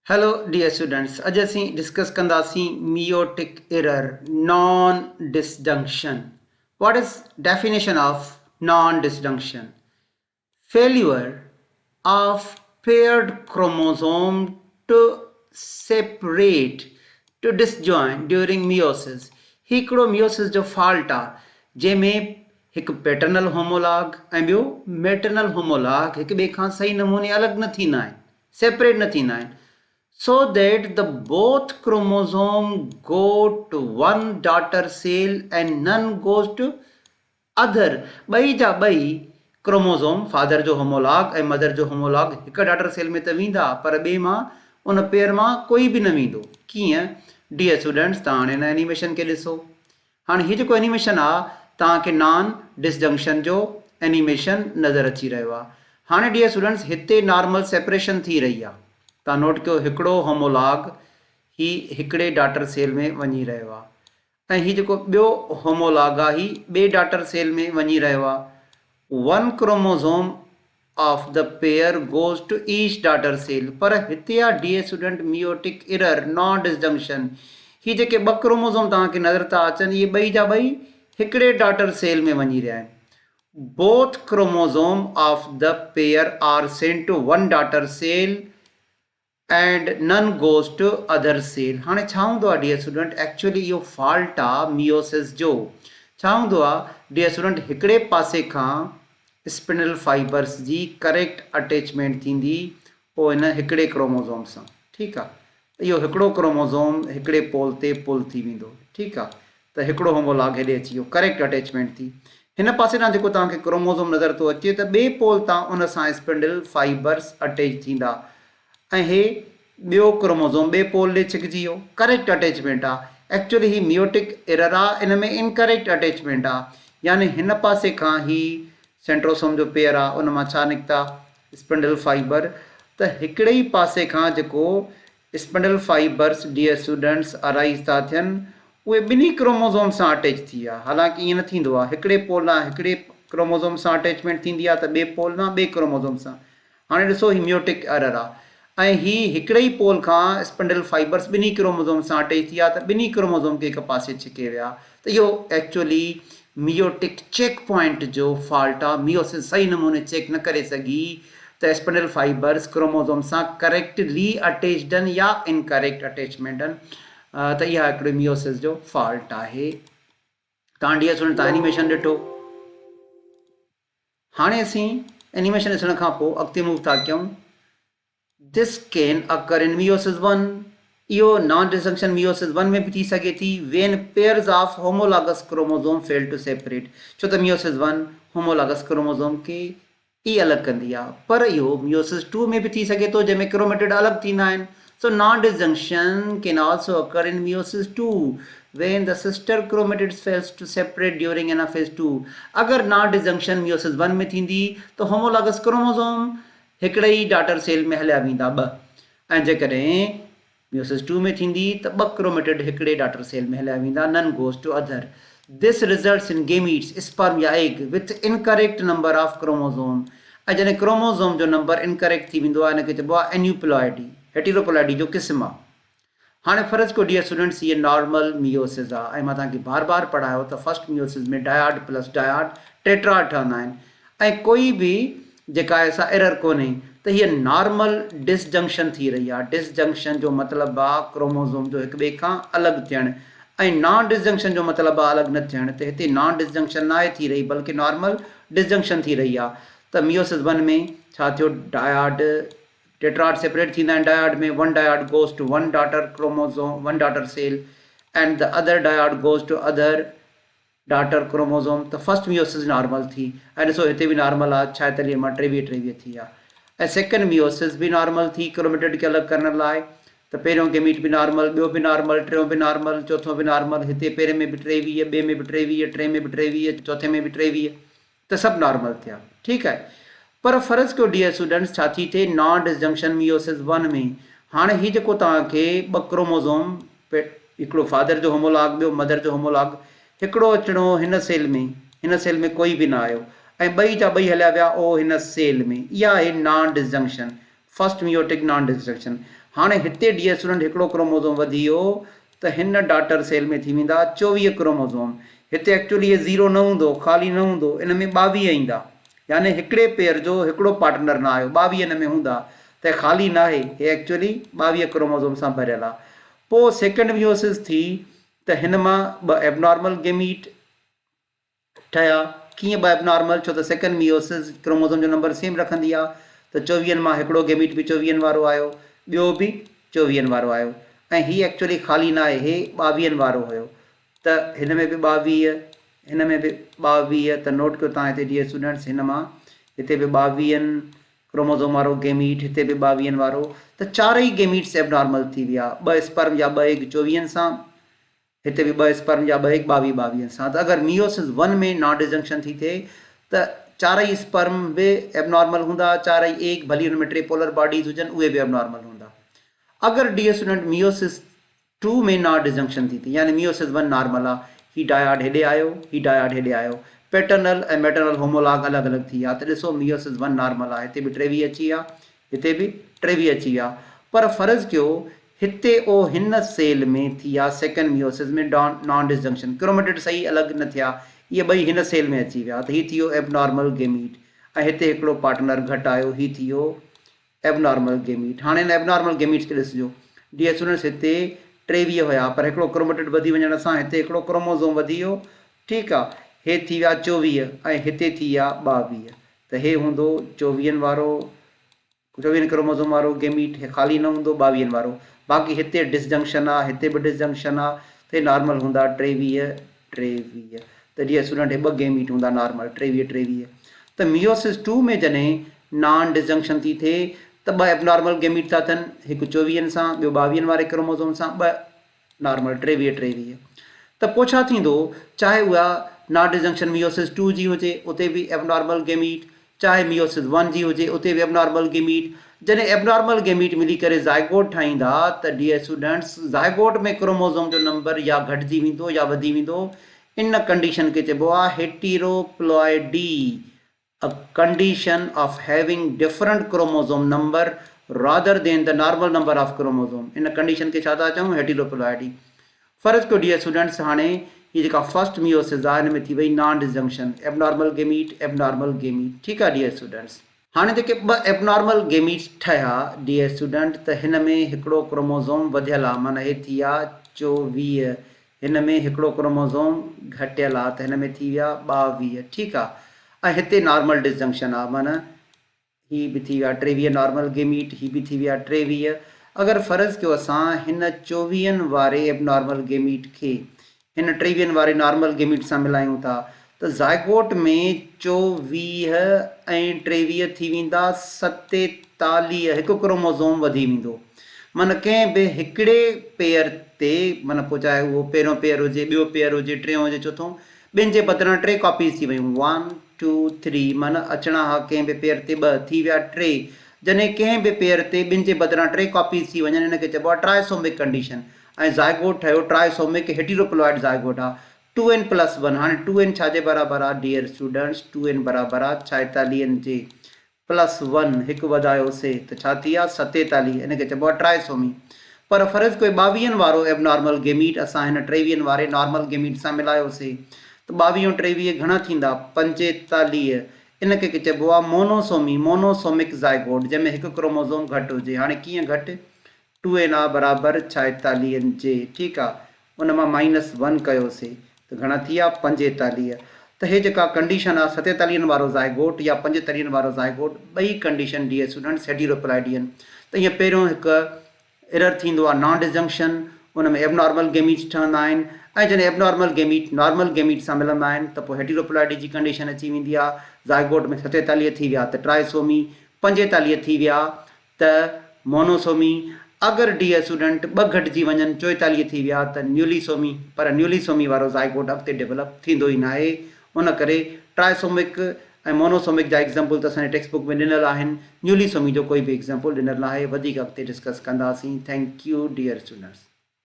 Hello dear students, अॼु असीं discuss कंदासीं meiotic error, non-disjunction. What is definition of non-disjunction? Failure of paired chromosome to separate, to disjoin during meiosis. हिकिड़ो meiosis जो fault आहे जंहिंमें हिकु पैटर्नल होमोलॉग ऐं ॿियो मैटरनल होमोलॉग हिक ॿिए खां सही नमूने अलॻि न थींदा आहिनि, सेपरेट न थींदा आहिनि. So that the both chromosome go to one daughter cell and none goes to other. ॿई जा ॿई क्रोमोसोम फादर जो होमोलॉग ऐं मदर जो होमोलॉग हिकु डाटर सेल में त वेंदा पर ॿिए मां उन पेयर मां कोई बि न वेंदो. कीअं? डियर स्टूडेंट्स, तव्हां हाणे हिन एनिमेशन खे ॾिसो. हाणे हीउ जेको एनिमेशन आहे तव्हांखे नॉन डिसजंक्शन जो एनिमेशन नज़र अची रहियो आहे. हाणे डियर स्टूडेंट्स, हिते नॉर्मल सेपरेशन थी रही आहे. तव्हां नोट कयो, हिकिड़ो होमोलॉग ही हिकिड़े डाटर सेल में वञी रहियो आहे ऐं हीउ जेको ॿियो होमोलॉग आहे ही ॿिए डाटर सेल में वञी रहियो आहे. One chromosome of the pair goes to each daughter cell. पर हिते आहे dear student meiotic error, nondisjunction. ही जेके ॿ क्रोमोसोम तव्हांखे नज़र था अचनि, इहे ॿई जा ॿई हिकिड़े डाटर सेल में वञी रहिया आहिनि. Both chromosome of the pair are sent to one daughter cell and none goes to other cell. हाणे छा हूंदो आहे डियर स्टूडेंट, एक्चुअली इहो फॉल्ट आहे मियोसिस जो. छा हूंदो आहे डियर स्टूडेंट, हिकिड़े पासे खां स्पिंडल फाइबर्स जी करेक्ट अटैचमेंट थींदी पोइ हिन हिकिड़े क्रोमोसोम सां. ठीकु आहे, इहो हिकिड़ो क्रोमोसोम हिकिड़े पोल ते पुल थी वेंदो. ठीकु आहे, त हिकिड़ो होमोलॉग हेॾे अची वियो, करेक्ट अटैचमेंट थी. हिन पासे खां जेको तव्हांखे क्रोमोसोम नज़र थो अचे त ॿिए पोल तां उन सां स्पिंडल फाइबर्स अटैच थींदा ऐं हे ॿियो क्रोमोसोम ॿिए पोल ॾे छिकिजी वियो, करेक्ट अटैचमेंट आहे. एक्चुअली ही मियोटिक एरर आहे, इन में इनकरेक्ट अटैचमेंट आहे. यानी हिन पासे खां ही सेंट्रोसोम जो पेयर आहे, उन मां छा निकिता, स्पिंडल फाइबर. त हिकिड़े ई पासे खां जेको spindle fibres dear students arise था थियनि, उहे ॿिन्ही क्रोमोसोम सां अटैच थी विया. हालांकि ईअं न थींदो आहे, हिकिड़े पोल सां हिकिड़े क्रोमोसोम सां अटैचमेंट थींदी आहे त ॿिए पोल सां ॿिए क्रोमोसोम सां. हाणे ॾिसो, ही मियोटिक एरर आहे ऐं ही हिकिड़े ई पोल खां स्पिंडल फाइबर्स ॿिन्ही क्रोमोसोम सां अटैच थी विया त ॿिन्ही क्रोमोसोम खे हिकु पासे छिके विया. त इहो एक्चुअली मियोटिक चेक पॉइंट जो फॉल्ट आहे. मियोसिस सही नमूने चेक न करे सघी त स्पिंडल फाइबर्स क्रोमोसोम सां करेक्टली अटैच्ड आहिनि या इनकरेक्ट अटैचमेंट आहिनि. त इहा हिकिड़ी मियोसिस जो फॉल्ट आहे. तव्हां डियर स्टूडेंट तव्हां एनिमेशन ॾिठो. हाणे असीं एनिमेशन ॾिसण खां पोइ अॻिते मूव था कयूं. This can occur in meiosis 1. इहो नॉन डिसजंक्शन meiosis 1 में भी थी सके थी when pairs of homologous chromosome fail to separate. छो त meiosis 1 homologous chromosome खे ई अलॻि कंदी आहे, पर इहो meiosis 2 में भी थी सके थो जंहिंमें क्रोमेटिड अलॻि थींदा आहिनि. So non disjunction can also occur in meiosis 2 when the sister chromatids fails to separate during anaphase 2. अगर non disjunction meiosis 1 में थींदी त homologous chromosome हिकिड़े ई डाटर सेल में हलिया वेंदा ॿ, ऐं जेकॾहिं मियोसिस 2 में थींदी त ॿ क्रोमेटिड हिकिड़े डाटर सेल में हलिया वेंदा, none goes to other. This results in gametes, sperm या egg with incorrect number of chromosome. ऐं जॾहिं क्रोमोसोम जो नंबर इनकरेक्ट थी वेंदो आहे, हिनखे चइबो आहे एन्यूप्लॉइडी, हेटेरोप्लॉइडी जो क़िस्म आहे. हाणे फ़र्ज़ु को डियर स्टूडेंट्स, इहे नॉर्मल मियोसिस आहे ऐं मां तव्हांखे बार बार पढ़ायो त फर्स्ट मियोसिस में डायड प्लस डायड टेट्राड ठहंदा आहिनि ऐं कोई बि जेका ऐसा एरर कोन्हे. त हीअ नॉर्मल डिसजंक्शन थी रही आहे. डिसजंक्शन जो मतिलबु आहे क्रोमोसोम जो हिक ॿिए खां अलॻि थियणु ऐं नॉन डिसजंक्शन जो मतिलबु आहे अलॻि न थियणु. त हिते नॉन डिसजंक्शन न आहे थी रही, बल्कि नॉर्मल डिसजंक्शन थी रही आहे. त मियोसिस 1 में छा थियो, डायड टेट्राड सेपरेट थींदा आहिनि. डायड में one dyad goes to one daughter chromosome, one daughter cell, and the other dyad goes to other daughter chromosome. त फर्स्ट मियोसिस नॉर्मल थी ऐं ॾिसो हिते बि नॉर्मल आहे, 46 मां 23 थी आहे. ऐं सेकेंड मियोसिस बि नॉर्मल थी क्रोमेटिड खे अलॻि करण लाइ. त पहिरियों गेमीट बि नॉर्मल, ॿियो बि नॉर्मल, टियों बि नॉर्मल, चौथों बि नॉर्मल. हिते पहिरें में बि 23, ॿिए में बि 23, टे में बि 23, चौथे में बि 23. त सभु नॉर्मल थिया. ठीकु आहे, पर फ़र्ज़ु कयो डियर स्टूडेंट्स, छा थी थिए नॉन डिसजंक्शन मियोसिस 1 में. हाणे हीउ जेको तव्हांखे ॿ क्रोमोसोम, हिकिड़ो फादर जो होमोलॉग, ॿियो मदर जो होमोलॉग, हिकिड़ो अचिणो हिन सेल में कोई बि न आयो ऐं ॿई जा ॿई हलिया विया ओ हिन सेल में. इहा आहे non disjunction, first meiotic non disjunction. हाणे हिते डियर स्टूडेंट हिकिड़ो क्रोमोज़ोम वधी वियो त हिन डॉटर सेल में थी वेंदा 24 क्रोमोज़ोम। हिते एक्चुअली ये 0 न हूंदो, ख़ाली न हूंदो, इन में 22 ईंदा, यानी हिकिड़े पेयर जो हिकिड़ो पार्टनर न आयो, 22 इन में हूंदा, त ख़ाली न आहे, हे एक्चुअली 22 क्रोमोज़ोम सां भरियल आहे। पोइ सेकेंड मियोसिस थी त हिन मां 2 एबनॉर्मल गेमीट ठहिया। कीअं 2 एबनॉर्मल? छो त सेकेंड मियोसिस क्रोमोज़ोम जो नंबर सेम रखंदी आहे, त 24 मां हिकिड़ो गेमीट बि 24 वारो आयो, ॿियो बि 24 वारो आयो, ऐं हीअ एक्चुअली ख़ाली न आहे, हे 22 वारो हुयो, त हिन में बि 22, हिन में बि 22, त नोट कयो तव्हां हिते डियर स्टूडेंट्स, हिन मां हिते बि 22 क्रोमोज़ोम वारो गेमीट, हिते बि 22 वारो, त चारई गेमीट्स एबनॉर्मल थी विया, 2 स्पर्म या 2 एग 24 सां, हिते बि 2 स्पर्म या 2 एग 22 सां। त अगरि मियोसिस 1 में नॉन डिजंक्शन थी थिए त चारई स्पर्म बि एबनॉर्मल हूंदा, चारई एग भली हुन में 3 पोलर बॉडीज़ हुजनि उहे बि एबनॉर्मल हूंदा। अगरि डियर स्टूडेंट मियोसिस 2 में नॉन डिजंक्शन थी थी, यानी मियोसिस 1 नॉर्मल आहे, ही डायड हेॾे आयो, ही डायड हेॾे आयो, पैटर्नल ऐं मैटरनल होमोलॉग अलॻि अलॻि थी विया, त ॾिसो मियोसिस 1 नॉर्मल आहे, हिते बि 23 अची विया, हिते बि 23 अची विया, पर फ़र्ज़ु कयो हिते ओ हिन सेल में थी विया सेकेंड मियोसिस में नॉन डिजंक्शन, क्रोमेटिड सही अलॻि न थिया, इहे ॿई हिन सेल में अची विया, त हीअ थी वियो एबनॉर्मल गेमीट, ऐं हिते हिकिड़ो पार्टनर घटि आयो, हीअ थी वियो एबनॉर्मल गेमीट। हाणे हिन एबनॉर्मल गेमीट्स खे ॾिसिजो डियर स्टूडेंट्स, हिते 23 हुया, पर हिकिड़ो क्रोमेटिड वधी वञण सां हिते हिकिड़ो क्रोमोज़ोम वधी वियो, ठीकु आहे, हे थी विया 24 ऐं हिते थी विया 22, त हे हूंदो 24 वारो, 24 क्रोमोज़ोम वारो गेमीट, हे ख़ाली न हूंदो 22 वारो, बाक़ी हिते डिसजंक्शन आहे, हिते बि डिसजंक्शन आहे, त हे नॉर्मल हूंदा 23, त डियर स्टूडेंट हे 2 गेमीट हूंदा नॉर्मल 23। त मियोसिस 2 में जॾहिं नॉन डिजंक्शन थी थिए त 2 एबनॉर्मल गेमीट था थियनि, हिकु 24 सां, ॿियो 22 वारे क्रोमोज़ोम सां, 2 नॉर्मल 23। त पोइ छा थींदो, चाहे उहा नॉन डिजंक्शन मियोसिस 2 जी हुजे उते बि एबनॉर्मल गेमीट, चाहे मियोसिस 1 जी हुजे उते बि एबनॉर्मल गेमीट, जॾहिं एबनॉर्मल गेमीट मिली करे ज़ाइगोट ठाहींदा त डियर स्टूडेंट्स ज़ाइगोट में क्रोमोज़ोम जो नंबर या घटिजी वेंदो या वधी वेंदो, इन कंडीशन खे चइबो आहे हेटेरोप्लॉइडी, a condition of having different chromosome number rather than the normal number of chromosome, इन कंडीशन खे छा था चऊं, हेटेरोप्लॉइडी। फ़र्ज़ु कयो डियर स्टूडेंट्स, हाणे हीअ जेका फर्स्ट मियोसिस आहे हिन में थी वई non disjunction, abnormal gamete, abnormal gamete, ठीकु आहे डियर स्टूडेंट्स। हाणे जेके 2 एबनॉर्मल गेमीट्स ठहिया डियर स्टूडेंट, त हिन में हिकिड़ो क्रोमोज़ोम वधियल आहे, माना हे थी विया 24, हिन में हिकिड़ो क्रोमोज़ोम घटियल आहे, त हिन में थी विया 22, ठीकु आहे, ऐं हिते नॉर्मल डिसजंक्शन आहे, माना ही बि थी विया 23 नॉर्मल गेमीट, ही बि थी विया 23। अगरि फ़र्ज़ु कयो असां हिन 24 वारे एबनॉर्मल गेमीट खे हिन 23 वारे नॉर्मल गेमीट सां मिलायूं था, त ज़ाइगोट में 24 ऐं 23 थी वेंदा 47, हिकु क्रोमोज़ोम वधी वेंदो, माना कंहिं बि हिकिड़े पेयर ते, माना पोइ चाहे उहो पहिरियों पेयर हुजे, ॿियो पेयर हुजे, टियों हुजे, चोथों, ॿिनि जे बदिरां 3 कॉपीज़ थी वियूं, 1 2 3, माना अचणा हा कंहिं बि पेयर ते 2 थी विया 3, जॾहिं कंहिं बि पेयर ते ॿिनि जे बदिरां 3 कॉपीज़ थी वञनि, हिनखे चइबो आहे ट्राइसोमिक कंडीशन, ऐं ज़ाइगोट ठहियो ट्राइसोमिक हेटेरोप्लॉइड ज़ाइगोट आहे, 2n+1, हाणे 2n छाजे बराबरि आहे डियर स्टूडेंट्स, 2n बराबरि आहे 46 जे +1, हिकु वधायोसीं त छा थी विया 47, हिनखे चइबो आहे ट्राइसोमी। पर फ़र्ज़ु कोई 22 वारो एबनॉर्मल गेमीट असां हिन 23 वारे नॉर्मल गेमीट सां मिलायोसीं, त 22 23 घणा थींदा 45, इनखे चइबो आहे मोनोसोमी, मोनोसोमिक ज़ाइगोट, जंहिंमें हिकु क्रोमोज़ोम घटि हुजे। हाणे कीअं घटि, 2n आहे बराबरि 46 जे, ठीकु आहे, उन मां -1 कयोसीं त घणा थी विया 45, त हे जेका कंडीशन आहे 47 वारो ज़ाइगोट या 45 वारो ज़ाइगोट, ॿई कंडीशन डियर स्टूडेंट्स हेटेरोप्लॉइडी आहिनि। त ईअं पहिरियों हिकु एरर थींदो आहे नॉन डिजंक्शन, उन में एबनॉर्मल गेमीट्स ठहंदा आहिनि, ऐं जॾहिं एबनॉर्मल गेमीट नॉर्मल गेमीट सां मिलंदा आहिनि त पोइ हेटेरोप्लॉइडी जी कंडीशन अची वेंदी आहे, ज़ाइगोट में 47 थी विया त ट्राइसोमी, 45 थी विया त मोनोसोमी, अगरि डियर स्टूडेंट 2 घटिजी वञनि 44 थी विया त न्यूलिसोमी, पर न्यूलिसोमी वारो ज़ाइगोट अॻिते डेवलप थींदो ई न आहे, उन करे ट्राइसोमिक ऐं मोनोसोमिक जा एग्ज़ाम्पल त असांजे टेक्स्ट बुक में ॾिनल आहिनि, न्यूलिसोमी जो कोई बि एग्ज़ाम्पल ॾिनल न आहे, वधीक अॻिते डिस्कस कंदासीं। Thank you dear students.